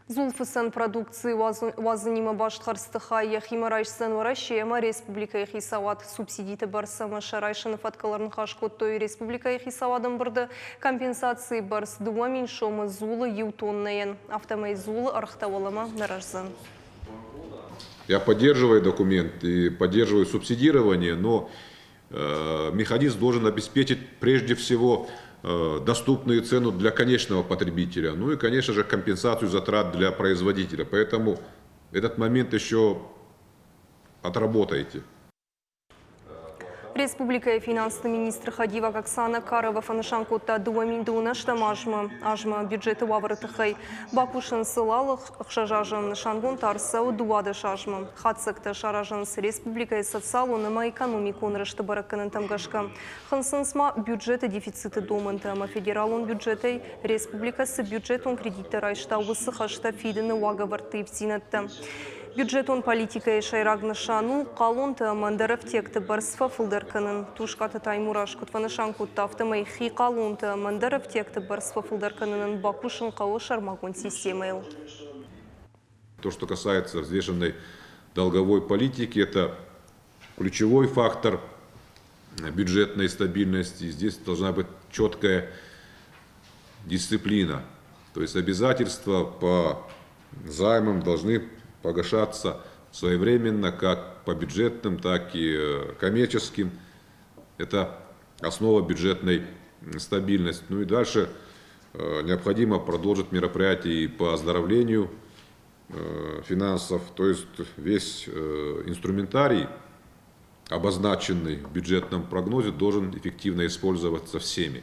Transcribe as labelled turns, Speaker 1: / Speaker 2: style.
Speaker 1: Зулфысын продукции вазынима баштарстыха яхимарайшсын варащема республика яхисават субсидиты барсама шарайшынов аткаларын хашкоттой республика яхисавадын бұрды компенсации барс дуамин шомы зулы еутоннаен автомай зулы архтавалама наражзан.
Speaker 2: Я поддерживаю документ и поддерживаю субсидирование, но механизм должен обеспечить прежде всего доступную цену для конечного потребителя, ну и, конечно же, компенсацию затрат для производителя. Поэтому этот момент еще отработайте.
Speaker 1: Республика финансовый министр Хадива Оксана Карова фанышанкутта дуаминдуна ажма бюджеты ваврытыхай бакушын сылалық қшажажын шангун тарсау дуады шажмы. Хатсыкты шаражын с республикой социалуныма экономикун рышты баракканын тамгашка. Хынсынсма бюджеты дефициты домынтама федералун бюджеты республикасы бюджетун кредитті райшта усы хашта фидыны уагаварты евтинатты. Бюджетон политика шайрагны шану қалунты мандаров текті барсфа фылдарканын. Тушқаты таймураш кутванышан куттафтымай хи қалунты мандаров текті барсфа фылдарканын бакушын қауы шармагун системайл.
Speaker 2: То, что касается взвешенной долговой политики, это ключевой фактор бюджетной стабильности. Здесь должна быть четкая дисциплина. То есть обязательства по займам должны погашаться своевременно, как по бюджетным, так и коммерческим. Это основа бюджетной стабильности. Ну и дальше необходимо продолжить мероприятия по оздоровлению финансов. То есть весь инструментарий, обозначенный в бюджетном прогнозе, должен эффективно использоваться всеми.